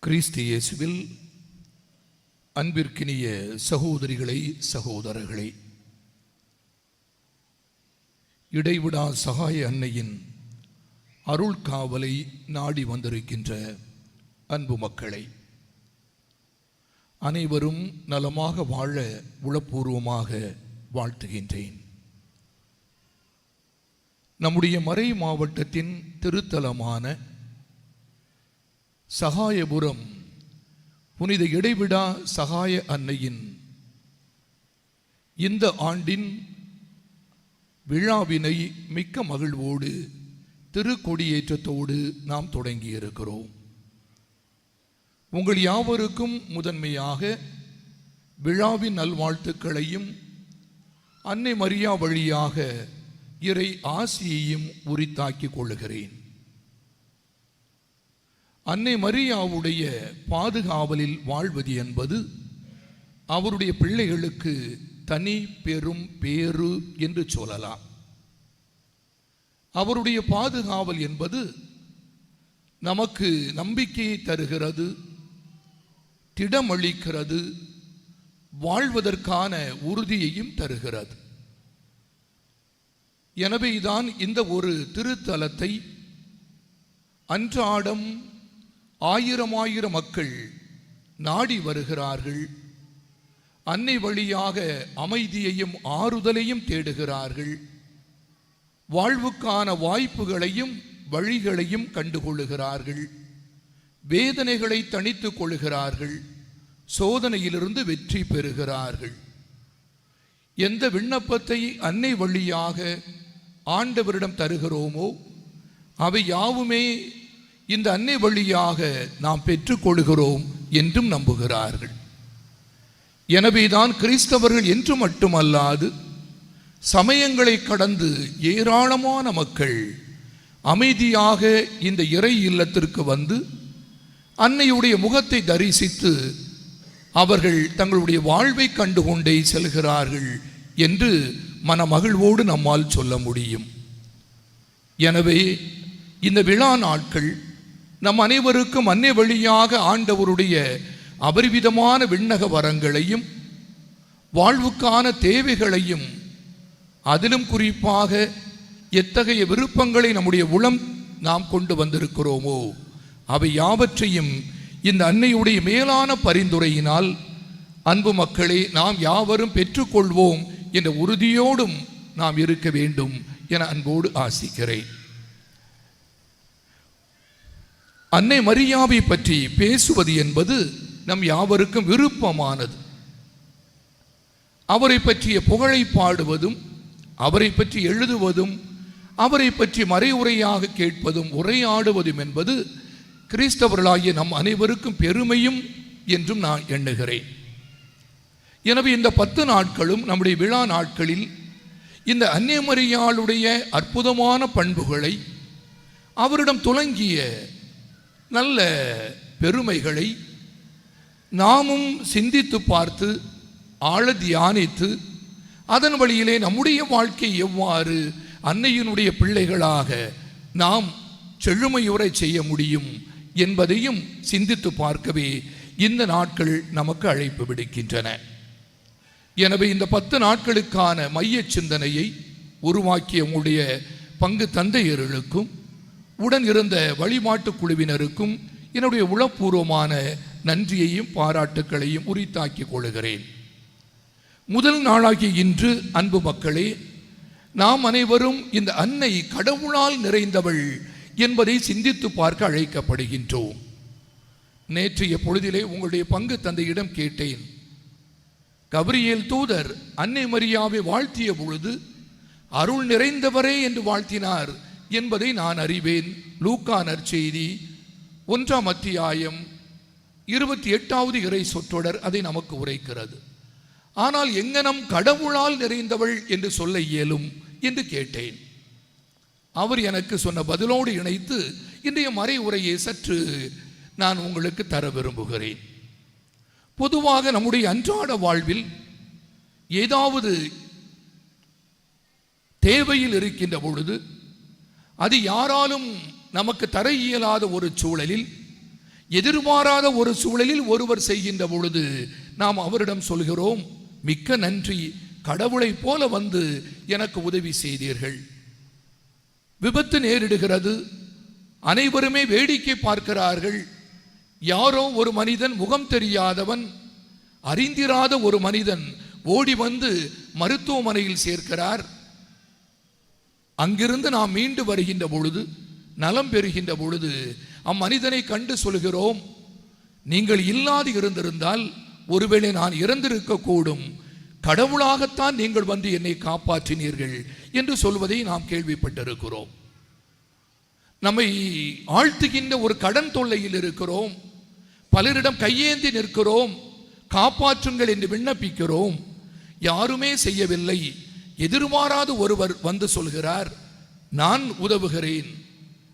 கிறிஸ்து இயேசுவில் அன்பிற்கினிய சகோதரிகளை சகோதரர்களே, இடைவிடா சகாய அன்னையின் அருள் காவலை நாடி வந்திருக்கின்ற அன்பு மக்களை, அனைவரும் நலமாக வாழ உளப்பூர்வமாக வாழ்த்துகின்றேன். நம்முடைய மறை மாவட்டத்தின் திருத்தலமான சகாயபுரம் புனித இடைவிடா சகாய அன்னையின் இந்த ஆண்டின் விழாவினை மிக்க மகிழ்வோடு திருக்கொடியேற்றத்தோடு நாம் தொடங்கியிருக்கிறோம். உங்கள் யாவருக்கும் முதன்மையாக விழாவின் நல்வாழ்த்துக்களையும் அன்னை மரியா வழியாக இறை ஆசியையும் உரித்தாக்கிக் கொள்ளுகிறேன். அன்னை மரியாவுடைய பாதுகாவலில் வாழ்வது என்பது அவருடைய பிள்ளைகளுக்கு தனி பெரும் பேறு என்று சொல்லலாம். அவருடைய பாதுகாவல் என்பது நமக்கு நம்பிக்கையை தருகிறது, திடமளிக்கிறது, வாழ்வதற்கான உறுதியையும் தருகிறது. எனவேதான் இந்த ஒரு திருத்தலத்தை அன்றாடம் ஆயிரம் மக்கள் நாடி வருகிறார்கள். அன்னை வழியாக அமைதியையும் ஆறுதலையும் தேடுகிறார்கள். வாழ்வுக்கான வாய்ப்புகளையும் வழிகளையும் கண்டுகொள்ளுகிறார்கள். வேதனைகளை தணித்துக் கொள்ளுகிறார்கள். சோதனையிலிருந்து வெற்றி பெறுகிறார்கள். எந்த விண்ணப்பத்தை அன்னை வழியாக ஆண்டவரிடம் தருகிறோமோ அவை யாவுமே இந்த அன்னை வழியாக நாம் பெற்றுக்கொள்கிறோம் என்றும் நம்புகிறார்கள். எனவேதான் கிறிஸ்தவர்கள் என்று மட்டுமல்லாது சமயங்களை கடந்து ஏராளமான மக்கள் அமைதியாக இந்த இறை இல்லத்திற்கு வந்து அன்னையுடைய முகத்தை தரிசித்து அவர்கள் தங்களுடைய வாழ்வை கண்டுகொண்டே செல்கிறார்கள் என்று மனமகிழ்வோடு நம்மால் சொல்ல முடியும். எனவே இந்த விழா நாட்கள் நம் அனைவருக்கும் அன்னை வழியாக ஆண்டவருடைய அபரிவிதமான விண்ணக வரங்களையும் வாழ்வுக்கான தேவைகளையும், அதிலும் குறிப்பாக எத்தகைய விருப்பங்களை நம்முடைய உளம் நாம் கொண்டு வந்திருக்கிறோமோ அவை யாவற்றையும் இந்த அன்னையுடைய மேலான பரிந்துரையினால் அன்பு மக்களே நாம் யாவரும் பெற்றுக்கொள்வோம் என்ற உறுதியோடும் நாம் இருக்க வேண்டும் என அன்போடு ஆசிக்கிறேன். அன்னை மரியாவை பற்றி பேசுவது என்பது நம் யாவருக்கும் விருப்பமானது. அவரை பற்றிய புகழை பாடுவதும், அவரை பற்றி எழுதுவதும், அவரை பற்றி மறைவுரையாக கேட்பதும் உரையாடுவதும் என்பது கிறிஸ்தவர்களாகிய நம் அனைவருக்கும் பெருமையும் என்றும் நான் எண்ணுகிறேன். எனவே இந்த 10 நாட்களும் நம்முடைய விழா நாட்களில் இந்த அன்னை மரியாளுடைய அற்புதமான பண்புகளை, அவரிடம் துலங்கிய நல்ல பெருமைகளை நாமும் சிந்தித்து பார்த்து ஆழ தியானித்து அதன் வழியிலே நம்முடைய வாழ்க்கை எவ்வாறு அன்னையினுடைய பிள்ளைகளாக நாம் செழுமையுறை செய்ய முடியும் என்பதையும் சிந்தித்து பார்க்கவே இந்த நாட்கள் நமக்கு அழைப்பு விடுக்கின்றன. எனவே இந்த 10 நாட்களுக்கான மைய சிந்தனையை உருவாக்கிய உங்களுடைய பங்கு தந்தையர்களுக்கும் உடன் இருந்த வழிபாட்டு குழுவினருக்கும் என்னுடைய உளப்பூர்வமான நன்றியையும் பாராட்டுக்களையும் உரித்தாக்கிக் கொள்கிறேன். முதல் நாளாகிய இன்று அன்பு மக்களே, நாம் அனைவரும் இந்த அன்னை கடவுளால் நிறைந்தவள் என்பதை சிந்தித்து பார்க்க அழைக்கப்படுகின்றோம். நேற்றைய பொழுதிலே உங்களுடைய பங்கு தந்தையிடம் கேட்டேன். கபிரியேல் தூதர் அன்னை மரியாவை வாழ்த்திய பொழுது அருள் நிறைந்தவரே என்று வாழ்த்தினார் என்பதை நான் அறிவேன். லூக்கா நற்செய்தி 1ஆம் அத்தியாயம் 28வது இறை சொற்றொடர் அதை நமக்கு உரைக்கிறது. ஆனால் எங்கனம் கடவுளால் நிறைந்தவள் என்று சொல்ல இயலும் என்று கேட்டேன். அவர் எனக்கு சொன்ன பதிலோடு இணைத்து இன்றைய மறை உரையை சற்று நான் உங்களுக்கு தர விரும்புகிறேன். பொதுவாக நம்முடைய அன்றாட வாழ்வில் ஏதாவது தேவையில் இருக்கின்ற பொழுது அது யாராலும் நமக்கு தர இயலாத ஒரு சூழலில் எதிர்பாராத ஒரு சூழலில் ஒருவர் செய்கின்ற பொழுது நாம் அவரிடம் சொல்கிறோம், மிக்க நன்றி, கடவுளைப் போல வந்து எனக்கு உதவி செய்தீர்கள். விபத்து நேரிடுகிறது, அனைவருமே வேடிக்கை பார்க்கிறார்கள். யாரோ ஒரு மனிதன், முகம் தெரியாதவன், அறிந்திராத ஒரு மனிதன் ஓடி வந்து மருத்துவமனையில் சேர்க்கிறார். அங்கிருந்து நாம் மீண்டு வருகின்ற பொழுது, நலம் பெறுகின்ற பொழுது அம்மனிதனை கண்டு சொல்கிறோம், நீங்கள் இல்லாது இருந்திருந்தால் ஒருவேளை நான் இறந்திருக்க கூடும், கடவுளாகத்தான் நீங்கள் வந்து என்னை காப்பாற்றினீர்கள் என்று சொல்வதை நாம் கேள்விப்பட்டிருக்கிறோம். நம்மை ஆழ்த்துகின்ற ஒரு கடன் தொல்லையில் இருக்கிறோம், பலரிடம் கையேந்தி நிற்கிறோம், காப்பாற்றுங்கள் என்று விண்ணப்பிக்கிறோம், யாருமே செய்யவில்லை. எதிர்பாராத ஒருவர் வந்து சொல்கிறார், நான் உதவுகிறேன்,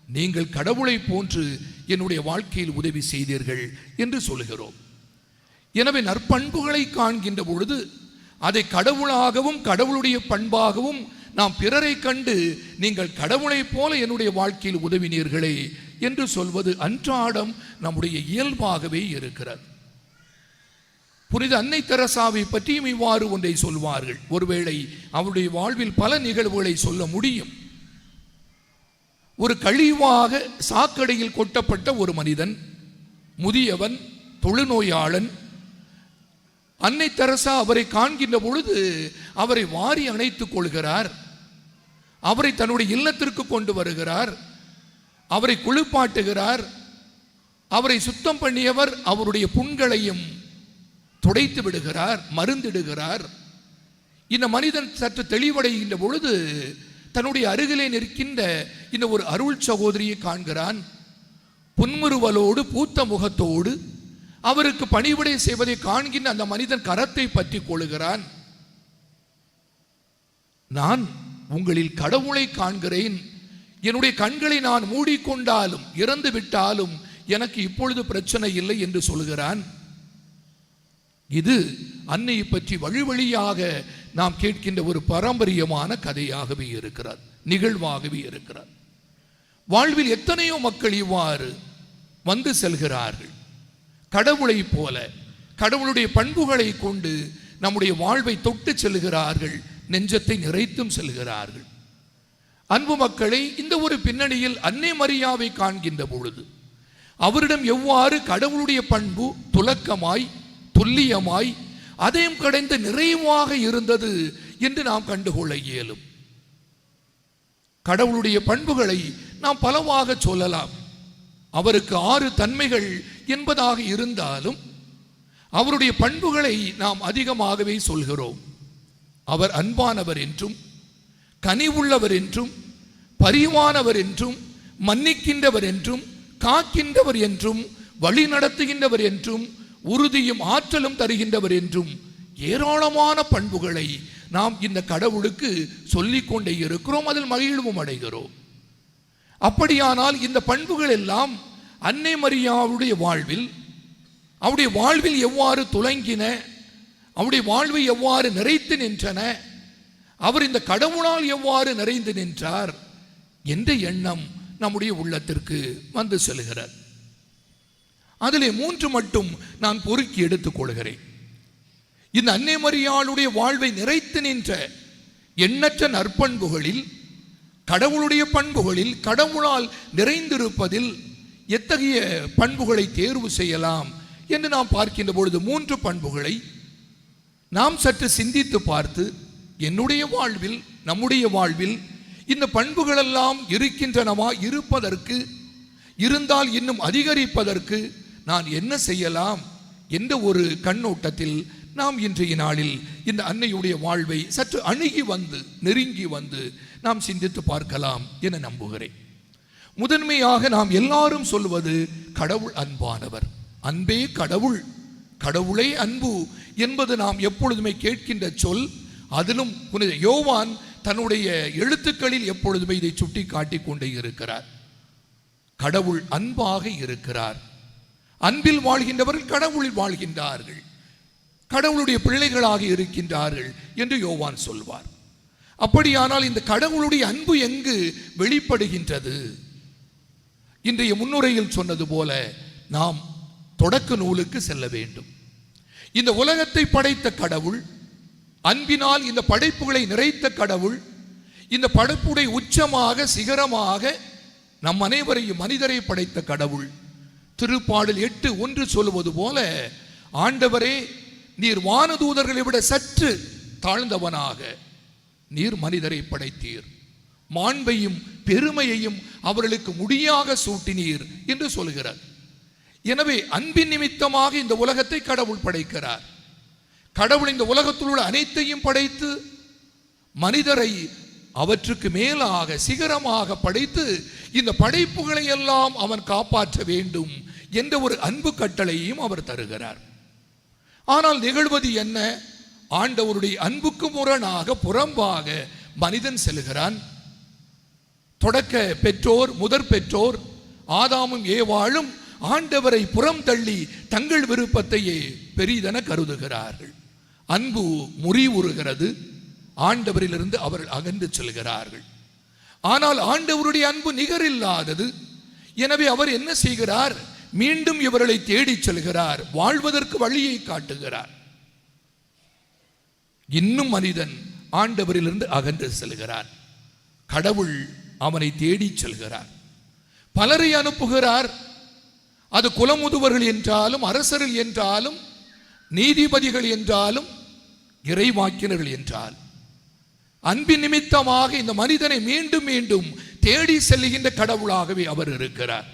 நீங்கள் கடவுளை போன்று என்னுடைய வாழ்க்கையில் உதவி செய்தீர்கள் என்று சொல்கிறோம். எனவே நற்பண்புகளை காண்கின்ற பொழுது அதை கடவுளாகவும் கடவுளுடைய பண்பாகவும் நாம் பிறரை கண்டு, நீங்கள் கடவுளைப் போல என்னுடைய வாழ்க்கையில் உதவினீர்களே என்று சொல்வது அன்றாடம் நம்முடைய இயல்பாகவே இருக்கிறது. புனித அன்னை தெரசாவை பற்றியும் இவ்வாறு ஒன்றை சொல்வார்கள். ஒருவேளை அவருடைய வாழ்வில் பல நிகழ்வுகளை சொல்ல முடியும். ஒரு கழிவாக சாக்கடையில் கொட்டப்பட்ட ஒரு மனிதன், முதியவன், தொழுநோயாளன். அன்னை தெரசா அவரை காண்கின்ற பொழுது அவரை வாரி அணைத்துக் கொள்கிறார், அவரை தன்னுடைய இல்லத்திற்கு கொண்டு வருகிறார், அவரை குளிப்பாட்டுகிறார், அவரை சுத்தம் பண்ணியவர் அவருடைய புண்களையும் துடைத்து விடுகிறார், மருந்திடுகிறார். இந்த மனிதன் சற்று தெளிவடைகின்ற பொழுது தன்னுடைய அருகிலே நிற்கின்ற இந்த ஒரு அருள் சகோதரியை காண்கிறான். புன்முறுவலோடு பூத்த முகத்தோடு அவருக்கு பணிவிடை செய்வதை காண்கின்ற அந்த மனிதன் கரத்தை பற்றி கொள்கிறான். நான் உங்களில் கடவுளை காண்கிறேன், என்னுடைய கண்களை நான் மூடிக்கொண்டாலும் இறந்து விட்டாலும் எனக்கு இப்பொழுது பிரச்சனை இல்லை என்று சொல்கிறான். இது அன்னையை பற்றி வழி வழியாக நாம் கேட்கின்ற ஒரு பாரம்பரியமான கதையாகவே இருக்கிறார், நிகழ்வாகவே இருக்கிறார். வாழ்வில் எத்தனையோ மக்கள் இவ்வாறு வந்து செல்கிறார்கள். கடவுளை போல கடவுளுடைய பண்புகளை கொண்டு நம்முடைய வாழ்வை தொட்டு செல்கிறார்கள், நெஞ்சத்தை நிறைத்தும் செல்கிறார்கள். அன்பு மக்களை, இந்த ஒரு பின்னணியில் அன்னை மரியாவை காண்கின்ற பொழுது அவரிடம் எவ்வாறு கடவுளுடைய பண்பு துலக்கமாய் துல்லியமாய் அதையும் கடைந்து நிறைவாக இருந்தது என்று நாம் கண்டுகொள்ள இயலும். கடவுளுடைய பண்புகளை நாம் பலவாக சொல்லலாம். அவருக்கு 6 தன்மைகள் என்பதாக இருந்தாலும் அவருடைய பண்புகளை நாம் அதிகமாகவே சொல்கிறோம். அவர் அன்பானவர் என்றும், கனிவுள்ளவர் என்றும், பரிவானவர் என்றும், மன்னிக்கின்றவர் என்றும், காக்கின்றவர் என்றும், வழி நடத்துகின்றவர் என்றும், உறுதியும் ஆற்றலும் தருகின்றவர் என்றும் ஏராளமான பண்புகளை நாம் இந்த கடவுளுக்கு சொல்லிக் கொண்டே இருக்கிறோம், அதில் மகிழ்வும் அடைகிறோம். அப்படியானால் இந்த பண்புகள் எல்லாம் அன்னை மரியாவுடைய வாழ்வில், அவருடைய வாழ்வில் எவ்வாறு துலங்கின, அவருடைய வாழ்வை எவ்வாறு நிறைத்து நின்றன, அவர் இந்த கடவுளால் எவ்வாறு நிறைந்து நின்றார் என்ற எண்ணம் நம்முடைய உள்ளத்திற்கு வந்து செல்கிறார். அதிலே 3 மட்டும் நான் பொறுக்கி எடுத்துக் கொள்கிறேன். இந்த அன்னை மரியாளுடைய வாழ்வை நிறைத்து நின்ற எண்ணற்ற நற்பண்புகளில், கடவுளுடைய பண்புகளில், கடவுளால் நிறைந்திருப்பதில் எத்தகைய பண்புகளை தேர்வு செய்யலாம் என்று நாம் பார்க்கின்ற பொழுது 3 பண்புகளை நாம் சற்று சிந்தித்து பார்த்து, என்னுடைய வாழ்வில், நம்முடைய வாழ்வில் இந்த பண்புகளெல்லாம் இருக்கின்றனவா, இருப்பதற்கு, இருந்தால் இன்னும் அதிகரிப்பதற்கு நான் என்ன செய்யலாம் என்ற ஒரு கண்ணோட்டத்தில் நாம் இன்றைய நாளில் இந்த அன்னையுடைய வாழ்வை சற்று அணுகி வந்து, நெருங்கி வந்து நாம் சிந்தித்து பார்க்கலாம் என நம்புகிறேன். முதன்மையாக நாம் எல்லாரும் சொல்வது கடவுள் அன்பானவர், அன்பே கடவுள், கடவுளே அன்பு என்பது நாம் எப்பொழுதுமே கேட்கின்ற சொல். அதிலும் புனித யோவான் தன்னுடைய எழுத்துக்களில் எப்பொழுதுமே இதை சுட்டி காட்டிக் கொண்டே இருக்கிறார். கடவுள் அன்பாக இருக்கிறார், அன்பில் வாழ்கின்றவர்கள் கடவுளில் வாழ்கின்றார்கள், கடவுளுடைய பிள்ளைகளாக இருக்கின்றார்கள் என்று யோவான் சொல்வார். அப்படியானால் இந்த கடவுளுடைய அன்பு எங்கு வெளிப்படுகின்றது? இன்றைய முன்னுரையில் சொன்னது போல நாம் தொடக்க நூலுக்கு செல்ல வேண்டும். இந்த உலகத்தை படைத்த கடவுள், அன்பினால் இந்த படைப்புகளை நிறைத்த கடவுள், இந்த படைப்புடைய உச்சமாக சிகரமாக நம் அனைவரையும் மனிதரை படைத்த கடவுள். திருப்பாடல் 8:1 சொல்லுவது போல, ஆண்டவரே நீர் வானதூதர்களை விட சற்று தாழ்ந்தவனாக நீர் மனிதரை படைத்தீர், மாண்பையும் பெருமையையும் அவர்களுக்கு முடியாக சூட்டினீர் என்று சொல்கிறார். எனவே அன்பின் நிமித்தமாக இந்த உலகத்தை கடவுள் படைக்கிறார். கடவுள் இந்த உலகத்தில் உள்ள அனைத்தையும் படைத்து மனிதரை அவற்றுக்கு மேலாக சிகரமாக படைத்து இந்த படைப்புகளை எல்லாம் அவன் காப்பாற்ற வேண்டும் என்ற ஒரு அன்பு கட்டளையையும் அவர் தருகிறார். ஆனால் நிகழ்வது என்ன? ஆண்டவருடைய அன்புக்கு முரணாக புறம்பாக மனிதன் செல்கிறான். தொடக்க பெற்றோர், முதற் பெற்றோர் ஆதாமும் ஏவாளும் ஆண்டவரை புறம் தள்ளி தங்கள் விருப்பத்தையே பெரிதென கருதுகிறார்கள். அன்பு முறிவுறுகிறது, ஆண்டவரிலிருந்து அவர்கள் அகன்று செல்கிறார்கள். ஆனால் ஆண்டவருடைய அன்பு நிகரில்லாதது. எனவே அவர் என்ன செய்கிறார்? மீண்டும் இவர்களை தேடிச் செல்கிறார், வாழ்வதற்கு வழியை காட்டுகிறார். இன்னும் மனிதன் ஆண்டவரிலிருந்து அகன்று செல்கிறார். கடவுள் அவனை தேடிச் செல்கிறார், பலரை அனுப்புகிறார். அது குலமுதுவர்கள் என்றாலும், அரசர்கள் என்றாலும், நீதிபதிகள் என்றாலும், இறைவாக்கினர்கள் என்றால், அன்பின் நிமித்தமாக இந்த மனிதனை மீண்டும் மீண்டும் தேடி செல்லுகின்ற கடவுளாகவே அவர் இருக்கிறார்.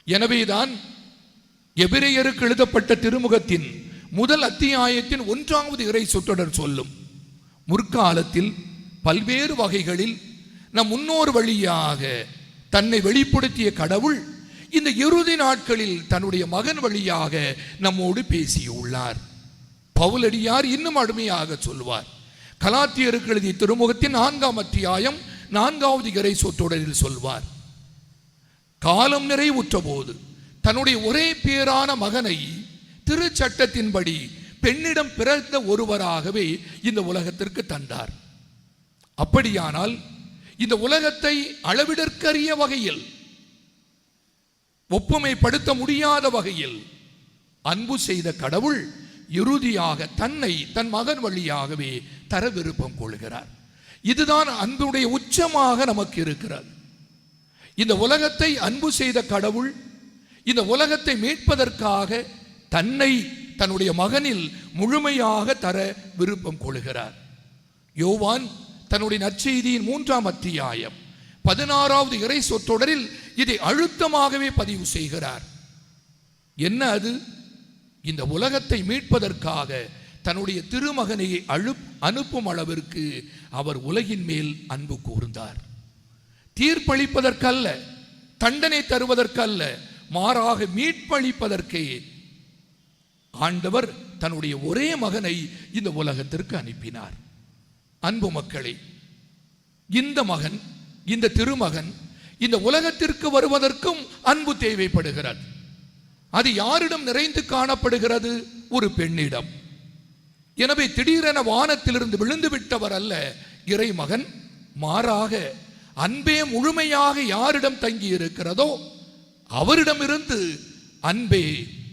எனவேதான் எபிரேயருக்கு எழுதப்பட்ட திருமுகத்தின் முதல் அத்தியாயத்தின் 1வது இறை சொற்றொடர் சொல்லும், முற்காலத்தில் பல்வேறு வகைகளில் நம் முன்னோர் வழியாக தன்னை வெளிப்படுத்திய கடவுள் இந்த இறுதி நாட்களில் தன்னுடைய மகன் வழியாக நம்மோடு பேசியுள்ளார். பவுலடியார் இன்னும் அருமையாக சொல்வார். கலாத்தியருக்கு எழுதிய திருமுகத்தின் 4ஆம் அத்தியாயம் 4வது இறை சொற்றொடரில் சொல்வார், காலம் நிறைவுற்ற போது தன்னுடைய ஒரே பேரான மகனை திருச்சட்டத்தின்படி பெண்ணிடம் பிறந்த ஒருவராகவே இந்த உலகத்திற்கு தந்தார். அப்படியானால் இந்த உலகத்தை அளவிடற்கரிய வகையில், ஒப்புமைப்படுத்த முடியாத வகையில் அன்பு செய்த கடவுள் இறுதியாக தன்னை தன் மகன் வழியாகவே தர விருப்பம் கொள்கிறார். இதுதான் அன்புடைய உச்சமாக நமக்கு இருக்கிறது. இந்த உலகத்தை அன்பு செய்த கடவுள் இந்த உலகத்தை மீட்பதற்காக தன்னை தன்னுடைய மகனில் முழுமையாக தர விருப்பம் கொள்கிறார். யோவான் தன்னுடைய நற்செய்தியின் 3ஆம் அத்தியாயம் 16வது இறை சொற்றொடரில் இதை அழுத்தமாகவே பதிவு செய்கிறார். என்ன அது? இந்த உலகத்தை மீட்பதற்காக தன்னுடைய திருமகனை அனுப்பும் அளவிற்கு அவர் உலகின் மேல் அன்பு கூர்ந்தார். தீர்ப்பளிப்பதற்கல்ல, தண்டனை தருவதற்கல்ல, மாறாக மீட்பளிப்பதற்கே ஆண்டவர் தன்னுடைய ஒரே மகனை இந்த உலகத்திற்கு அனுப்பினார். அன்பு மக்களே, இந்த மகன், இந்த திருமகன் இந்த உலகத்திற்கு வருவதற்கும் அன்பு தேவைப்படுகிறது. அது யாரிடம் நிறைந்து காணப்படுகிறது? ஒரு பெண்ணிடம். எனவே திடீரென வானத்திலிருந்து விழுந்து விட்டவர் அல்ல இறைமகன். மாறாக அன்பே முழுமையாக யாரிடம் தங்கி இருக்கிறதோ அவரிடமிருந்து அன்பே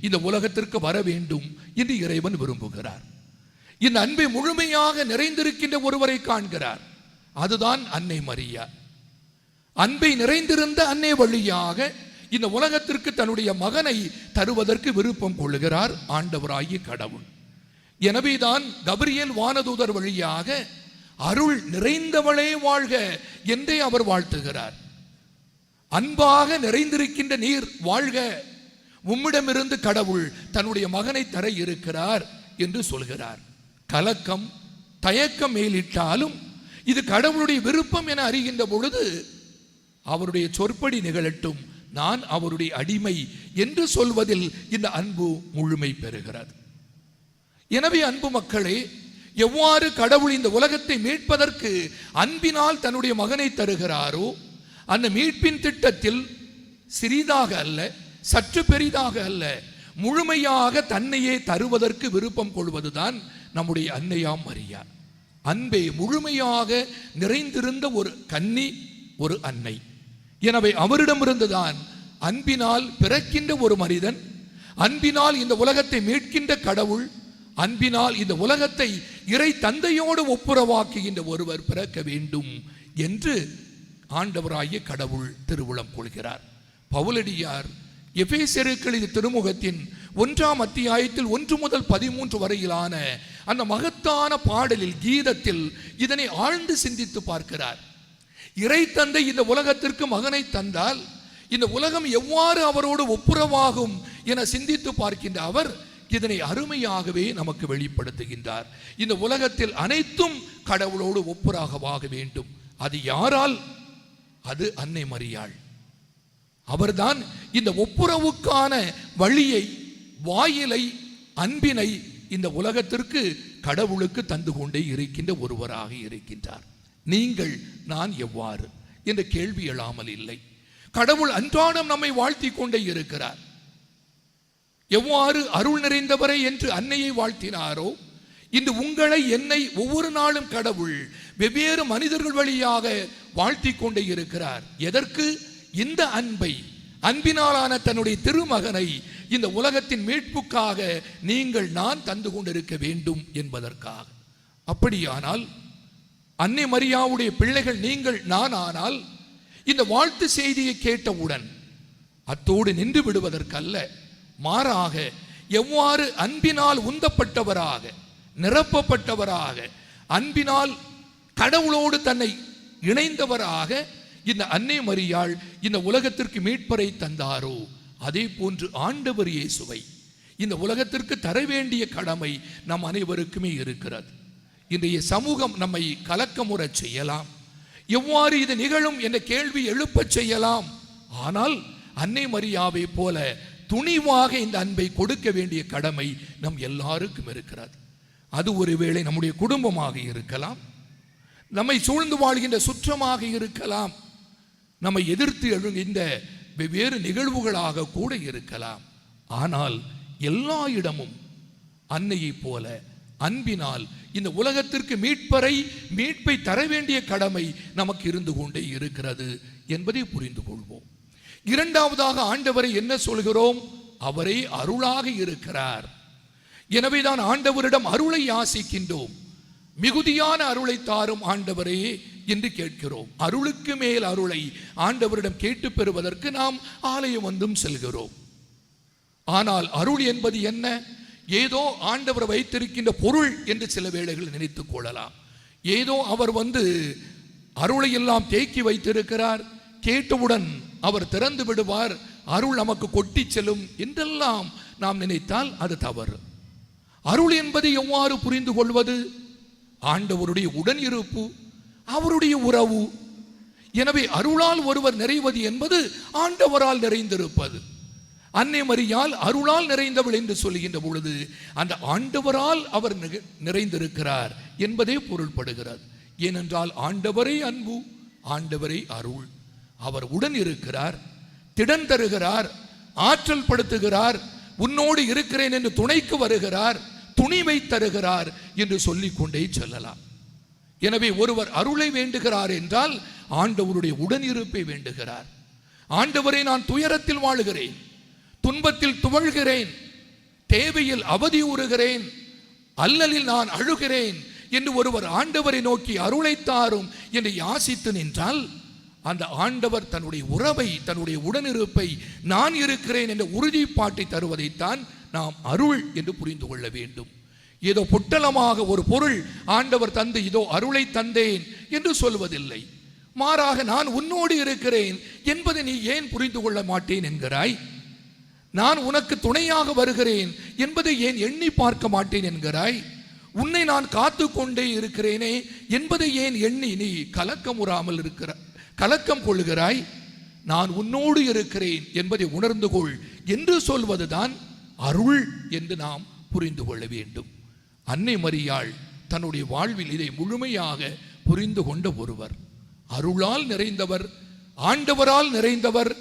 இந்த உலகத்திற்கு வர வேண்டும் என்று இறைவன் விரும்புகிறார். இந்த அன்பை முழுமையாக நிறைந்திருக்கின்ற ஒருவரை காண்கிறார். அதுதான் அன்னை மரியா. அன்பை நிறைந்திருந்த அன்னை வழியாக இந்த உலகத்திற்கு தன்னுடைய மகனை தருவதற்கு விருப்பம் கொள்ளுகிறார் ஆண்டவராகிய கடவுள். எனவேதான் கபிரியேல் வானதூதர் வழியாக அருள் நிறைந்தவளே வாழ்க என்றே அவர் வாழ்த்துகிறார். அன்பாக நிறைந்திருக்கின்ற நீர் வாழ்க, உம்மிடமிருந்து கடவுள் தன்னுடைய மகனை தர இருக்கிறார் என்று சொல்கிறார். கலக்கம் தயக்கம் மேலிட்டாலும் இது கடவுளுடைய விருப்பம் என அறிகின்ற பொழுது அவருடைய சொற்படி நிகழட்டும், நான் அவருடைய அடிமை என்று சொல்வதில் இந்த அன்பு முழுமை பெறுகிறது. எனவே அன்பு மக்களே, எவ்வாறு கடவுள் இந்த உலகத்தை மீட்பதற்கு அன்பினால் தன்னுடைய மகனை தருகிறாரோ, அந்த மீட்பின் திட்டத்தில் சிறிதாக அல்ல, சற்று பெரிதாக அல்ல, முழுமையாக தன்னையே தருவதற்கு விருப்பம் கொள்வதுதான் நம்முடைய அன்னையாம் மரியா. அன்பே முழுமையாக நிறைந்திருந்த ஒரு கன்னி, ஒரு அன்னை. எனவே அவரிடமிருந்துதான் அன்பினால் பிறக்கின்ற ஒரு மனிதன், அன்பினால் இந்த உலகத்தை மீட்கின்ற கடவுள், அன்பினால் இந்த உலகத்தை இறை தந்தையோடு ஒப்புரவாக்குகின்ற ஒருவர் பிறக்க வேண்டும் என்று ஆண்டவராகிய கடவுள் திருவுளம் கொள்கிறார். பவுலடியார் எபேசியருக்கு எழுதிய திருமுகத்தின் 1ஆம் அத்தியாயத்தில் 1 முதல் 13 வரையிலான அந்த மகத்தான பாடலில், கீதத்தில் இதனை ஆழ்ந்து சிந்தித்து பார்க்கிறார். இறை தந்தை இந்த உலகத்திற்கு மகனை தந்தால் இந்த உலகம் எவ்வாறு அவரோடு ஒப்புரவாகும் என சிந்தித்து பார்க்கின்ற அவர் இதனை அருமையாகவே நமக்கு வெளிப்படுத்துகின்றார். இந்த உலகத்தில் அனைத்தும் கடவுளோடு ஒப்புரவாக வேண்டும். அது யாரால்? அது அன்னை மரியாள். அவர்தான் இந்த ஒப்புரவுக்கான வழியை, வாயிலை, அன்பினை இந்த உலகத்திற்கு கடவுளுக்கு தந்து கொண்டே இருக்கின்ற ஒருவராக இருக்கின்றார். நீங்கள் நான் எவ்வாறு என்ற கேள்வி எழாமல் இல்லை. கடவுள் அன்றாடம் நம்மை வாழ்த்தி கொண்டே இருக்கிறார். எவ்வாறு அருள் நிறைந்தவரை என்று அன்னையை வாழ்த்தினாரோ, இன்று உங்களை என்னை ஒவ்வொரு நாளும் கடவுள் வெவ்வேறு மனிதர்கள் வழியாக வாழ்த்தி கொண்டே இருக்கிறார். எதற்கு? இந்த அன்பை, அன்பினாலான தன்னுடைய திருமகனை இந்த உலகத்தின் மீட்புக்காக நீங்கள் நான் தந்து கொண்டிருக்க வேண்டும் என்பதற்காக. அப்படியானால் அன்னை மரியாவுடைய பிள்ளைகள் நீங்கள் நான் ஆனால், இந்த வாழ்த்து செய்தியை கேட்டவுடன் அத்தோடு நின்று விடுவதற்கல்ல, மாறாக எவ்வாறு அன்பினால் உந்தப்பட்டவராக, நிரப்பப்பட்டவராக, அன்பினால் கடவுளோடு தன்னை இணைந்தவராக இந்த அன்னை மரியாள் இந்த உலகத்திற்கு மீட்பரை தந்தாரோ, அதே போன்று ஆண்டவர் இயேசுவை இந்த உலகத்திற்கு தர வேண்டிய கடமை நம் அனைவருக்குமே இருக்கிறது. இன்றைய சமூகம் நம்மை கலக்கமுறச் செய்யலாம், எவ்வாறு இது நிகழும் என்ற கேள்வி எழுப்பச் செய்யலாம். ஆனால் அன்னை மரியாவை போல துணிவாக இந்த அன்பை கொடுக்க வேண்டிய கடமை நம் எல்லாருக்கும் இருக்கிறது. அது ஒருவேளை நம்முடைய குடும்பமாக இருக்கலாம், நம்மை சூழ்ந்து வாழ்கின்ற சுற்றமாக இருக்கலாம், நம்மை எதிர்த்து எழுகின்ற வெவ்வேறு நிகழ்வுகளாக கூட இருக்கலாம். ஆனால் எல்லா இடமும் அன்னையை போல அன்பினால் இந்த உலகத்திற்கு மீட்பை தர வேண்டிய கடமை நமக்கு இருந்து கொண்டே இருக்கிறது என்பதை புரிந்து கொள்வோம். இரண்டாவதாக ஆண்டவரை என்ன சொல்கிறோம்? அவரே அருளாக இருக்கிறார். எனவேதான் ஆண்டவரிடம் அருளை யாசிக்கின்றோம். மிகுதியான அருளை தாரும் ஆண்டவரே என்று கேட்கிறோம். அருளுக்கு மேல் அருளை ஆண்டவரிடம் கேட்டு பெறுவதற்கு நாம் ஆலயம் வந்தும் செல்கிறோம். ஆனால் அருள் என்பது என்ன? ஏதோ ஆண்டவர் வைத்திருக்கின்ற பொருள் என்று சில வேளைகள் நினைத்துக் கொள்ளலாம். ஏதோ அவர் அருளை எல்லாம் தேக்கி வைத்திருக்கிறார், கேட்டவுடன் அவர் திறந்து விடுவார், அருள் நமக்கு கொட்டி செல்லும் என்றெல்லாம் நாம் நினைத்தால் அது தவறு. அருள் என்பதை எவ்வாறு புரிந்து கொள்வது? ஆண்டவருடைய உடன் இருப்பு, அவருடைய உறவு. எனவே அருளால் ஒருவர் நிறைவது என்பது ஆண்டவரால் நிறைந்திருப்பது. அன்னை மரியாள் அருளால் நிறைந்தவள் என்று சொல்லுகின்ற பொழுது அந்த ஆண்டவரால் அவர் நிறைந்திருக்கிறார் என்பதே பொருள்படுகிறது. ஏனென்றால் ஆண்டவரே அன்பு, ஆண்டவரே அருள். அவர் உடன் இருக்கிறார், திடன் தருகிறார், ஆற்றல் படுத்துகிறார், உன்னோடு இருக்கிறேன் என்று துணைக்கு வருகிறார், துணிவை தருகிறார் என்று சொல்லிக்கொண்டே செல்லலாம். எனவே ஒருவர் அருளை வேண்டுகிறார் என்றால் ஆண்டவருடைய உடனிருப்பை வேண்டுகிறார். ஆண்டவரே, நான் துயரத்தில் வாழுகிறேன், துன்பத்தில் துவழ்கிறேன், தேவையில் அவதி உறுகிறேன், அல்லலில் நான் அழுகிறேன் என்று ஒருவர் ஆண்டவரை நோக்கி அருளை தாரும் என்று யாசித்து நின்றால் அந்த ஆண்டவர் தன்னுடைய உறவை, தன்னுடைய உடனிருப்பை, நான் இருக்கிறேன் என்ற உறுதிப்பாட்டை தருவதைத்தான் நாம் அருள் என்று புரிந்து கொள்ள வேண்டும். ஏதோ பொட்டலமாக ஒரு பொருள் ஆண்டவர் தந்து இதோ அருளை தந்தேன் என்று சொல்வதில்லை. மாறாக நான் உன்னோடு இருக்கிறேன் என்பதை நீ ஏன் புரிந்து கொள்ள மாட்டேன் என்கிறாய்? நான் உனக்கு துணையாக வருகிறேன் என்பதை ஏன் எண்ணி பார்க்க மாட்டேன் என்கிறாய்? உன்னை நான் காத்து கொண்டே இருக்கிறேனே என்பதை ஏன் எண்ணி நீ கலக்கம் கொள்ளுகிறாய்? நான் உன்னோடு இருக்கிறேன் என்பதை உணர்ந்து கொள் என்று சொல்வதுதான் அருள் என்று நாம் புரிந்து கொள்ள வேண்டும். அன்னை மரியாள் தன்னுடைய வாழ்வில் இதை முழுமையாக புரிந்து கொண்ட ஒருவர், அருளால் நிறைந்தவர், ஆண்டவரால் நிறைந்தவர்.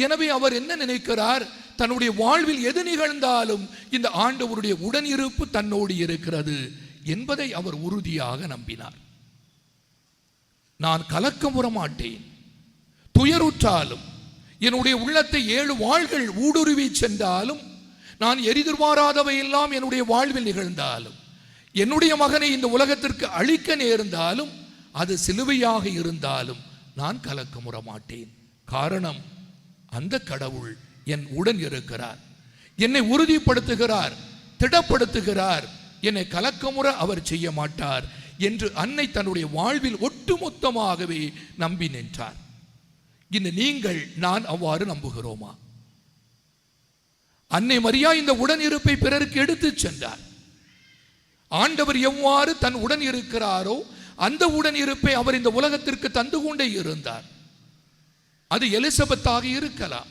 எனவே அவர் என்ன நினைக்கிறார்? தன்னுடைய வாழ்வில் எது நிகழ்ந்தாலும் இந்த ஆண்டவருடைய உடனிருப்பு தன்னோடு இருக்கிறது என்பதை அவர் உறுதியாக நம்பினார். நான் கலக்கமுற மாட்டேன், துயருற்றாலும் என்னுடைய உள்ளத்தை 7 வாள்கள் ஊடுருவி சென்றாலும் நான் எதிர்பாராதவை எல்லாம் என்னுடைய வாழ்வில் நிகழ்ந்தாலும், என்னுடைய மகனை இந்த உலகத்திற்கு அழிக்க நேர்ந்தாலும், அது சிலுவையாக இருந்தாலும் நான் கலக்கமுற மாட்டேன். காரணம், அந்த கடவுள் என் உடன் இருக்கிறார், என்னை உறுதிப்படுத்துகிறார், திடப்படுத்துகிறார், என்னை கலக்கமுற அவர் செய்ய மாட்டார் என்று அன்னை தன்னுடைய வாழ்வில் ஒட்டுமொத்தமாகவே நம்பி நின்றார். இந்த நீங்கள் நான் அவ்வாறு நம்புகிறோமா? அன்னை மரியா இந்த உடன் இருப்பை பிறருக்கு எடுத்து சென்றார். ஆண்டவர் எவ்வாறு தன் உடன் இருக்கிறாரோ அந்த உடன் இருப்பை அவர் இந்த உலகத்திற்கு தந்து கொண்டே இருந்தார். அது எலிசபெத்தாக இருக்கலாம்.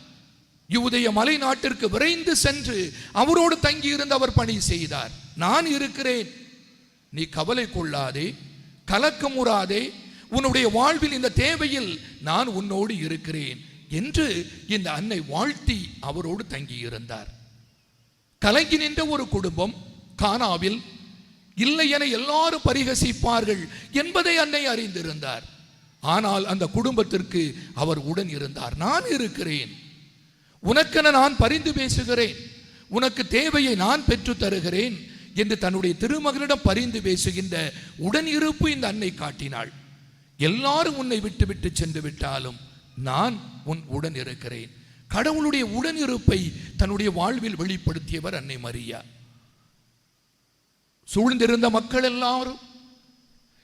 யூதேய மலை நாட்டிற்கு விரைந்து சென்று அவரோடு தங்கி இருந்து அவர் பணி செய்தார். நான் இருக்கிறேன், நீ கவலை கொள்ளாதே, கலக்கமுறாதே, உன்னுடைய வாழ்வில் இந்த தேவையில் நான் உன்னோடு இருக்கிறேன் என்று இந்த அன்னை வாழ்த்தி அவரோடு தங்கி இருந்தார். கலங்கி நின்ற ஒரு குடும்பம் கானாவில் இல்லை என எல்லாரும் பரிகசிப்பார்கள் என்பதை அன்னை அறிந்திருந்தார். ஆனால் அந்த குடும்பத்திற்கு அவர் உடன் இருந்தார். நான் இருக்கிறேன், உனக்கென நான் பரிந்து பேசுகிறேன், உனக்கு தேவையை நான் பெற்று தருகிறேன் என்று தன்னுடைய திருமகனிடம் பரிந்து பேசுகின்ற உடன் இருப்பு இந்த அன்னை காட்டினாள். எல்லாரும் உன்னை விட்டு விட்டு சென்று விட்டாலும் நான் உன் உடன் இருக்கிறேன். கடவுளுடைய உடன் இருப்பை தன்னுடைய வாழ்வில் வெளிப்படுத்தியவர் அன்னை மரியா. சூழ்ந்திருந்த மக்கள் எல்லாரும்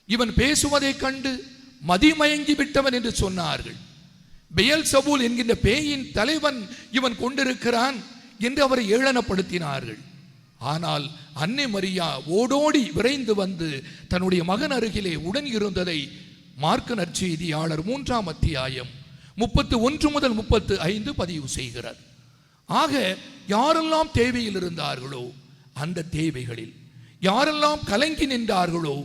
இவன் பேசுவதை கண்டு மதிமயங்கி விட்டவன் என்று சொன்னார்கள். பெயல்சபூல் என்கின்ற பேயின் தலைவன் இவன் கொண்டிருக்கிறான் என்று அவரை ஏளனப்படுத்தினார்கள். ஆனால் அன்னை மரியா ஓடோடி விரைந்து வந்து தன்னுடைய மகன் அருகிலே உடன் இருந்ததை மார்க்கு நற்செய்தியாளர் 3ஆம் அத்தியாயம் 31 முதல் 35 பதிவு செய்கிறார். ஆக யாரெல்லாம் தேவையில் இருந்தார்களோ அந்த தேவைகளில், யாரெல்லாம் கலங்கி நின்றார்களோ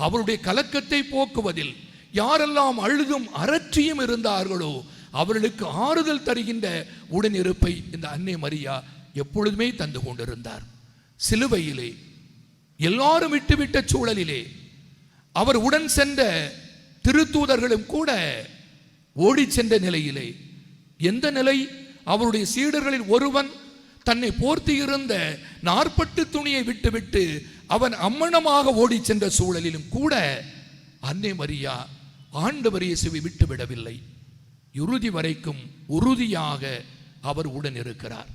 அவருடைய கலக்கத்தை போக்குவதில், யாரெல்லாம் அழுதும் அரற்றியும் இருந்தார்களோ அவர்களுக்கு ஆறுதல் தருகின்ற உடனிருப்பை இந்த அன்னை மரியா எப்பொழுதுமே தந்து கொண்டிருந்தார். சிலுவையிலே எல்லாரும் விட்டுவிட்ட சூழலிலே அவர் உடன் சென்ற திருத்தூதர்களும் கூட ஓடி சென்ற நிலையிலே, எந்த நிலை? அவருடைய சீடர்களில் ஒருவன் தன்னை போர்த்தி இருந்த 40 துணியை விட்டுவிட்டு அவன் அம்மனமாக ஓடி சென்ற சூழலிலும் கூட அன்னை மரியா ஆண்டவர் இயேசுவை விட்டுவிடவில்லை. இறுதி வரைக்கும் உறுதியாக அவர் உடன் இருக்கிறார்.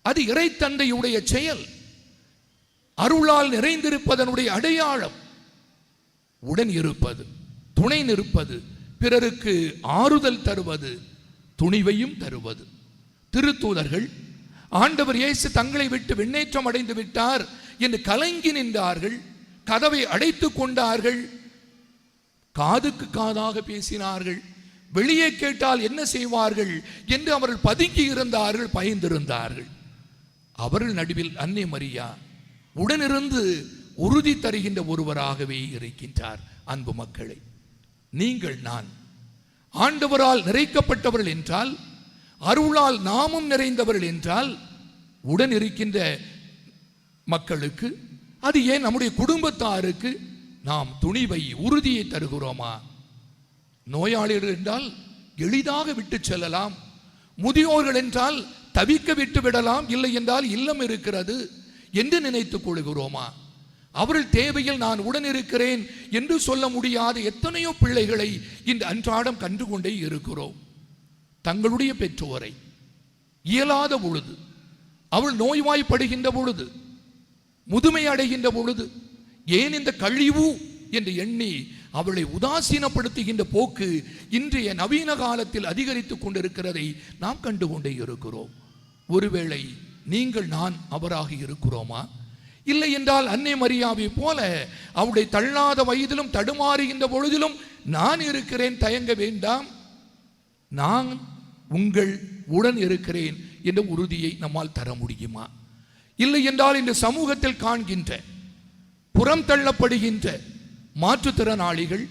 அது இறைத்தந்தையுடைய செயல், அருளால் நிறைந்திருப்பதனுடைய அடையாளம். உடன் இருப்பது, துணை நிற்பது, பிறருக்கு ஆறுதல் தருவது, துணிவையும் தருவது. திருத்தூதர்கள் ஆண்டவர் இயேசு தங்களை விட்டு விண்ணேற்றம் அடைந்து விட்டார் என்று கலங்கி நின்றார்கள், கதவை அடைத்துக் கொண்டார்கள், காதுக்கு காதாக பேசினார்கள், வெளியே கேட்டால் என்ன செய்வார்கள் என்று அவர்கள் பதுங்கி இருந்தார்கள், பயந்திருந்தார்கள். அவர்கள் நடுவில் அன்னை மரியா உடனிருந்து உறுதி தருகின்ற ஒருவராகவே இருக்கின்றார். அன்பு மக்களை, நீங்கள் நான் ஆண்டவரால் நிறைக்கப்பட்டவர்கள் என்றால், அருளால் நாமும் நிறைந்தவர்கள் என்றால், உடன் இருக்கின்ற மக்களுக்கு, அது ஏன் நம்முடைய குடும்பத்தாருக்கு நாம் துணிவை, உறுதியை தருகிறோமா? நோயாளிகள் என்றால் எளிதாக விட்டு செல்லலாம், முதியோர்கள் என்றால் தவிக்க விட்டு விடலாம், இல்லை என்றால் இல்லம் இருக்கிறது என்று நினைத்துக் கொள்கிறோமா? அவர்கள் தேவையில் நான் உடன் இருக்கிறேன் என்று சொல்ல முடியாத எத்தனையோ பிள்ளைகளை இந்த அன்றாடம் கண்டு கொண்டே இருக்கிறோம். தங்களுடைய பெற்றோரை இயலாத பொழுது, அவள் நோய்வாய்ப்படுகின்ற பொழுது, முதுமை அடைகின்ற பொழுது, ஏன் இந்த கழிவு என்று எண்ணி அவளை உதாசீனப்படுத்துகின்ற போக்கு இன்றைய நவீன காலத்தில் அதிகரித்துக் கொண்டிருக்கிறதை நாம் கண்டுகொண்டே இருக்கிறோம். ஒருவேளை நீங்கள் நான் அவராக இருக்கிறோமா? இல்லை என்றால் அன்னை மரியாவை போல அவருடைய தள்ளாத வயதிலும் தடுமாறுகின்ற பொழுதிலும் நான் இருக்கிறேன், தயங்க வேண்டாம், நான் உங்கள் உடன் இருக்கிறேன் என்ற உறுதியை நம்மால் தர முடியுமா? இல்லை என்றால் இந்த சமூகத்தில் காண்கின்ற புறம் தள்ளப்படுகின்ற மாற்றுத்திறனாளிகள்,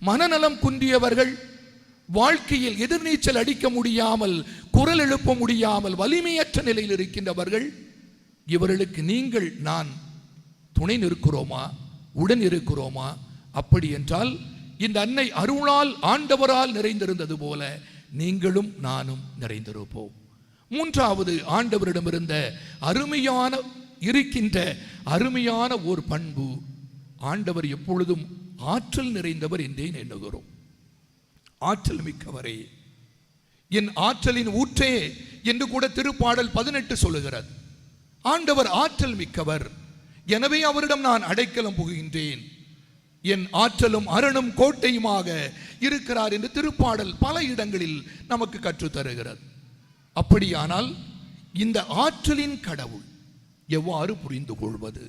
மனநலம் குன்றியவர்கள், வாழ்க்கையில் எதிர்நீச்சல் அடிக்க முடியாமல், குரல் எழுப்ப முடியாமல் வலிமையற்ற நிலையில் இருக்கின்றவர்கள், இவர்களுக்கு நீங்கள் நான் துணை நிற்கிறோமா? உடன் இருக்கிறோமா? அப்படி என்றால் இந்த அன்னை அருளால் ஆண்டவரால் நிறைந்திருந்தது போல நீங்களும் நானும் நிறைந்திருப்போம். மூன்றாவது, ஆண்டவரிடமிருந்த இருக்கின்ற அருமையான ஒரு பண்பு, ஆண்டவர் எப்பொழுதும் ஆற்றல் நிறைந்தவர் என்றே எண்ணுகிறோம். ஆற்றல் மிக்கவரே, என் ஆற்றலின் ஊற்றே என்று கூட திருப்பாடல் 18 சொல்லுகிறது. ஆண்டவர் ஆற்றல் மிக்கவர், எனவே அவரிடம் நான் அடைக்கலம் புகுகின்றேன், என் ஆற்றலும் அரணும் கோட்டையுமாக இருக்கிறார் என்று திருப்பாடல் பல இடங்களில் நமக்கு கற்றுத்தருகிறது. அப்படியானால் இந்த ஆற்றலின் கடவுள் எவ்வாறு புரிந்து கொள்வது?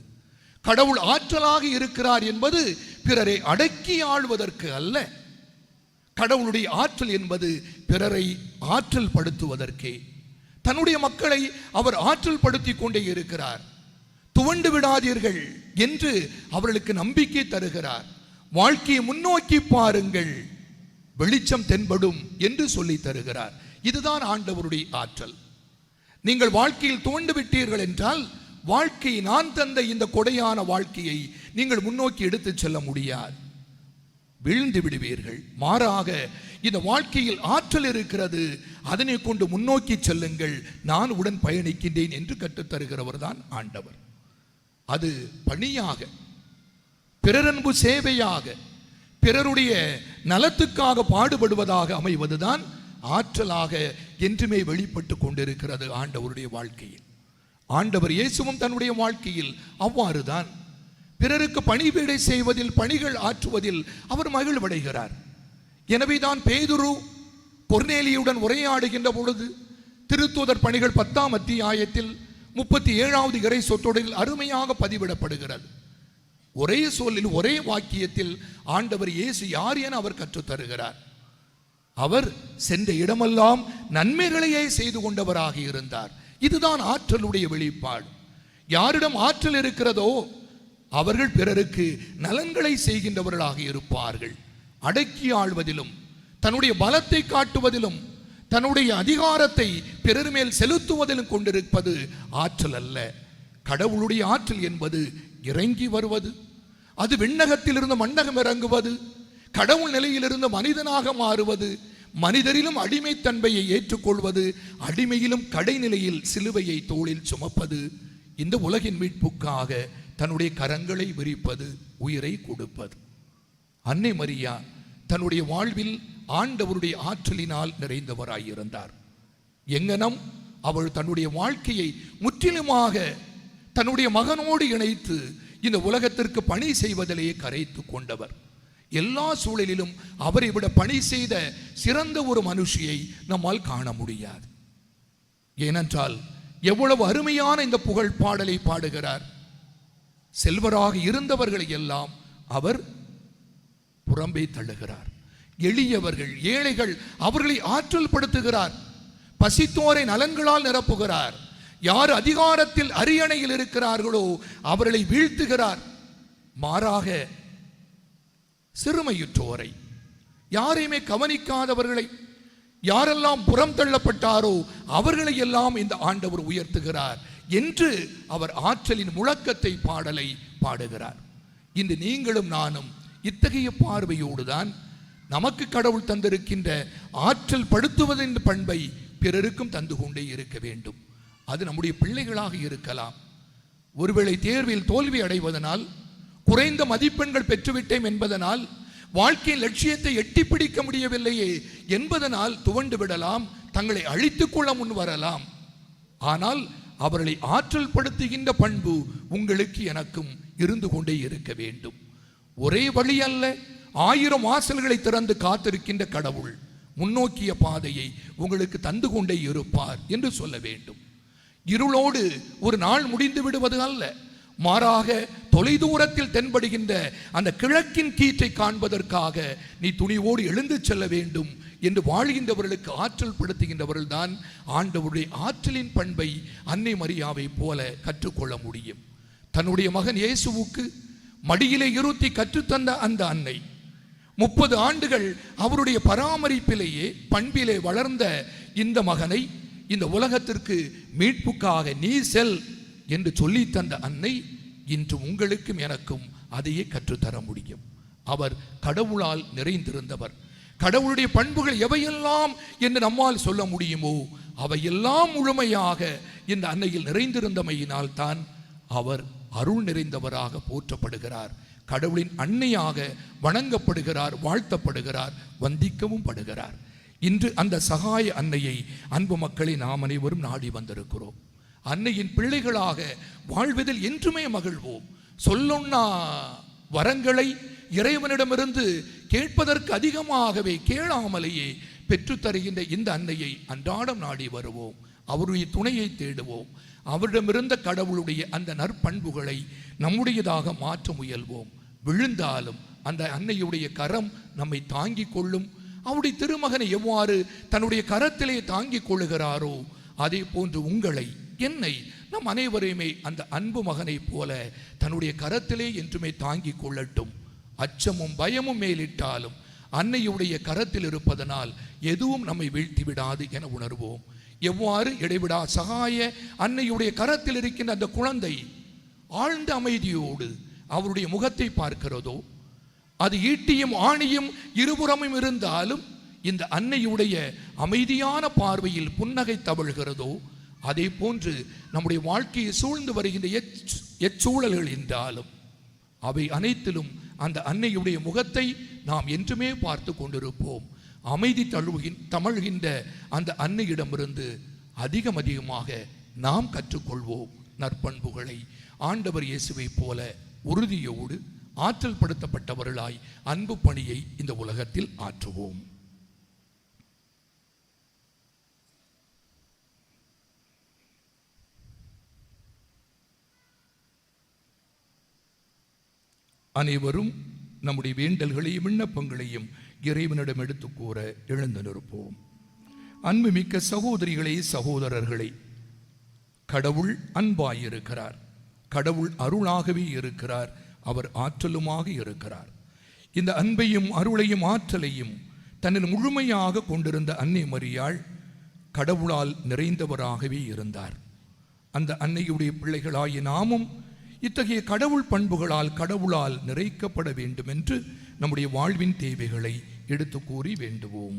கடவுள் ஆற்றலாக இருக்கிறார் என்பது பிறரை அடக்கி ஆள்வதற்கு அல்ல. கடவுளுடைய ஆற்றல் என்பது பிறரை ஆற்றல் படுத்துவதற்கே. தன்னுடைய மக்களை அவர் ஆற்றல் படுத்தி கொண்டே இருக்கிறார். துவண்டு விடாதீர்கள் என்று அவர்களுக்கு நம்பிக்கை தருகிறார். வாழ்க்கையை முன்னோக்கி பாருங்கள், வெளிச்சம் தென்படும் என்று சொல்லி தருகிறார். இதுதான் ஆண்டவருடைய ஆற்றல். நீங்கள் வாழ்க்கையில் துவண்டு விட்டீர்கள் என்றால், வாழ்க்கை நான் தந்த இந்த கொடையான வாழ்க்கையை நீங்கள் முன்னோக்கி எடுத்து செல்ல முடியாது, வீழ்ந்து விடுவீர்கள். மாறாக இந்த வாழ்க்கையில் ஆற்றல் இருக்கிறது, அதனை கொண்டு முன்னோக்கி செல்லுங்கள், நான் உடன் பயணிக்கின்றேன் என்று கற்றுத்தருகிறவர் தான் ஆண்டவர். அது பணியாக, பிறரன்பு சேவையாக, பிறருடைய நலத்துக்காக பாடுபடுவதாக அமைவதுதான் ஆற்றலாக என்றுமே வெளிப்பட்டு கொண்டிருக்கிறது ஆண்டவருடைய வாழ்க்கையில். ஆண்டவர் இயேசுவும் தன்னுடைய வாழ்க்கையில் அவ்வாறுதான் பிறருக்கு பணிவிடை செய்வதில், பணிகள் ஆற்றுவதில் அவர் மகிழ்வடைகிறார். எனவே தான் பேதுரு கொர்நேலியுடன் உரையாடுகின்ற பொழுது திருத்தூதர் பணிகள் 10ஆம் அத்தியாயத்தில் 37வது இறை சொற்றொடரில் அருமையாக பதிவிடப்படுகிறது. ஒரே சொல்லில், ஒரே வாக்கியத்தில் ஆண்டவர் இயேசு யார் என அவர் கற்றுத்தருகிறார். அவர் சென்ற இடமெல்லாம் நன்மைகளையே செய்து கொண்டவராக இருந்தார். இதுதான் ஆற்றலுடைய வெளிப்பாடு. யாரிடம் ஆற்றல் இருக்கிறதோ அவர்கள் பிறருக்கு நலன்களை செய்கின்றவர்களாக இருப்பார்கள். அடக்கி ஆள்வதிலும், தன்னுடைய பலத்தை காட்டுவதிலும், தன்னுடைய அதிகாரத்தை பிறர் மேல் செலுத்துவதிலும் கொண்டிருப்பது ஆற்றல் அல்ல. கடவுளுடைய ஆற்றல் என்பது இறங்கி வருவது, அது விண்ணகத்திலிருந்து மண்ணகம் இறங்குவது, கடவுள் நிலையிலிருந்து மனிதனாக மாறுவது, மனிதரிலும் அடிமைத்தன்மையை ஏற்றுக்கொள்வது, அடிமையிலும் கடைநிலையில் சிலுவையை தோளில் சுமப்பது, இந்த உலகின் மீட்புக்காக தன்னுடைய கரங்களை விரிப்பது, உயிரை கொடுப்பது. அன்னை மரியா தன்னுடைய வாழ்வில் ஆண்டவருடைய ஆற்றலினால் நிறைந்தவராயிருந்தார். எங்கனம் அவள் தன்னுடைய வாழ்க்கையை முற்றிலுமாக தன்னுடைய மகனோடு இணைத்து இந்த உலகத்திற்கு பணி செய்வதிலேயே கரைத்து கொண்டவர். எல்லா சூழலிலும் அவரை விட பணி செய்த சிறந்த ஒரு மனுஷியை நம்மால் காண முடியாது. ஏனென்றால் எவ்வளவு அருமையான இந்த புகழ் பாடலை பாடுகிறார். செல்வராக இருந்தவர்களை எல்லாம் அவர் புறம்பே தள்ளுகிறார். எளியவர்கள், ஏழைகள், அவர்களை ஆற்றல் படுத்துகிறார். பசித்தோரை நலன்களால் நிரப்புகிறார். யார் அதிகாரத்தில் அரியணையில் இருக்கிறார்களோ அவர்களை வீழ்த்துகிறார். மாறாக சிறுமையுற்றோரை, யாரையுமே கவனிக்காதவர்களை, யாரெல்லாம் புறம் தள்ளப்பட்டாரோ அவர்களை எல்லாம் இந்த ஆண்டவர் உயர்த்துகிறார் என்று அவர் ஆற்றலின் முழக்கத்தை பாடலை பாடுகிறார். இன்று நீங்களும் நானும் இத்தகைய பார்வையோடுதான் நமக்கு கடவுள் தந்திருக்கின்ற ஆற்றல் படுத்துவதென்ற பண்பை பிறருக்கும் தந்து கொண்டே இருக்க வேண்டும். அது நம்முடைய பிள்ளைகளாக இருக்கலாம். ஒருவேளை தேர்வில் தோல்வி அடைவதனால், குறைந்த மதிப்பெண்கள் பெற்றுவிட்டேன் என்பதனால், வாழ்க்கையின் லட்சியத்தை எட்டி பிடிக்க முடியவில்லையே என்பதனால் துவண்டு விடலாம், தங்களை அழித்துக் கொள்ள முன் வரலாம். ஆனால் அவர்களை ஆற்றல் படுத்துகின்ற பண்பு உங்களுக்கு எனக்கும் இருந்து கொண்டே இருக்க வேண்டும். ஒரே வழி அல்ல, 1000 வாசல்களை திறந்து காத்திருக்கின்ற கடவுள் முன்னோக்கிய பாதையை உங்களுக்கு தந்து கொண்டே இருப்பார் என்று சொல்ல வேண்டும். இருளோடு ஒரு நாள் முடிந்து விடுவது அல்ல, மாறாக தொலைதூரத்தில் தென்படுகின்ற அந்த கிழக்கின் கீற்றை காண்பதற்காக நீ துணிவோடு எழுந்து செல்ல வேண்டும் என்று வாழ்கின்றவர்களுக்கு ஆற்றல் படுத்துகின்றவர்கள் தான் ஆண்டவருடைய ஆற்றலின் பண்பை அன்னை மரியாவை போல கற்றுக்கொள்ள முடியும். தன்னுடைய மகன் இயேசுவுக்கு மடியிலே இருத்தி கற்றுத்தந்த அந்த அன்னை 30 ஆண்டுகள் அவருடைய பராமரிப்பிலேயே பண்பிலே வளர்ந்த இந்த மகனை இந்த உலகத்திற்கு மீட்புக்காக நீ செல் என்று சொல்லி தந்த அன்னை இன்று உங்களுக்கும் எனக்கும் அதையே கற்றுத்தர முடியும். அவர் கடவுளால் நிறைந்திருந்தவர், கடவுளுடைய பண்புகள் எவையெல்லாம் என்று நம்மால் சொல்ல முடியுமோ அவையெல்லாம் முழுமையாக இந்த அன்னையில் நிறைந்திருந்தமையினால் தான் அவர் அருள் நிறைந்தவராக போற்றப்படுகிறார். கடவுளின் அன்னையாக வணங்கப்படுகிறார், வாழ்த்தப்படுகிறார், வந்திக்கவும் படுகிறார். இன்று அந்த சகாய அன்னையை அன்பு மக்களை நாம் அனைவரும் நாடி வந்திருக்கிறோம். அன்னையின் பிள்ளைகளாக வாழ்வதில் என்றுமே மகிழ்வோம். சொல்லொன்னா வரங்களை இறைவனிடமிருந்து கேட்பதற்கு அதிகமாகவே கேளாமலேயே பெற்றுத்தருகின்ற இந்த அன்னையை அன்றாடம் நாடி வருவோம். அவருடைய துணையை தேடுவோம். அவரிடமிருந்த கடவுளுடைய அந்த நற்பண்புகளை நம்முடையதாக மாற்ற முயல்வோம். விழுந்தாலும் அந்த அன்னையுடைய கரம் நம்மை தாங்கிக் கொள்ளும். அவருடைய திருமகனை எவ்வாறு தன்னுடைய கரத்திலே தாங்கிக் கொள்ளுகிறாரோ அதே போன்று உங்களை, என்னை, நம் அனைவரையுமே அந்த அன்பு மகனை போல தன்னுடைய கரத்திலே என்றுமே தாங்கிக் கொள்ளட்டும். அச்சமும் பயமும் மேலிட்டாலும் அன்னையுடைய கரத்தில் இருப்பதனால் எதுவும் நம்மை வீழ்த்தி விடாது என உணர்வோம். எவ்வாறு இடைவிடா சகாய அன்னையுடைய கரத்தில் இருக்கின்ற அந்த குழந்தை ஆழ்ந்த அமைதியோடு அவருடைய முகத்தை பார்க்கிறதோ, அது ஈட்டியும் ஆணியும் இருபுறமும் இருந்தாலும் இந்த அன்னையுடைய அமைதியான பார்வையில் புன்னகை தவழ்கிறதோ, அதே போன்று நம்முடைய வாழ்க்கையை சூழ்ந்து வருகின்ற எச்சூழல்கள் என்றாலும் அவை அனைத்திலும் அந்த அன்னையுடைய முகத்தை நாம் என்றுமே பார்த்து கொண்டிருப்போம். அமைதி தமிழ்கின்ற அந்த அன்னையிடமிருந்து அதிகமாக நாம் கற்றுக்கொள்வோம் நற்பண்புகளை. ஆண்டவர் இயேசுவை போல உறுதியோடு ஆற்றல் படுத்தப்பட்டவர்களாய் அன்பு பணியை இந்த உலகத்தில் ஆற்றுவோம். அனைவரும் நம்முடைய வேண்டல்களையும் விண்ணப்பங்களையும் இறைவனிடம் எடுத்து கூற எழுந்து நிற்போம். அன்புமிக்க சகோதரிகளே, சகோதரர்களே, கடவுள் அன்பாயிருக்கிறார். கடவுள் அருளாகவே இருக்கிறார். அவர் ஆற்றலுமாக இருக்கிறார். இந்த அன்பையும் அருளையும் ஆற்றலையும் தன்னில் முழுமையாக கொண்டிருந்த அன்னை மரியாள் கடவுளால் நிறைந்தவராகவே இருந்தார். அந்த அன்னையுடைய பிள்ளைகளாகிய நாமும் இத்தகைய கடவுள் பண்புகளால் கடவுளால் நிறைக்கப்பட வேண்டும் என்று நம்முடைய வாழ்வின் தேவைகளை எடுத்து கூறி வேண்டுவோம்.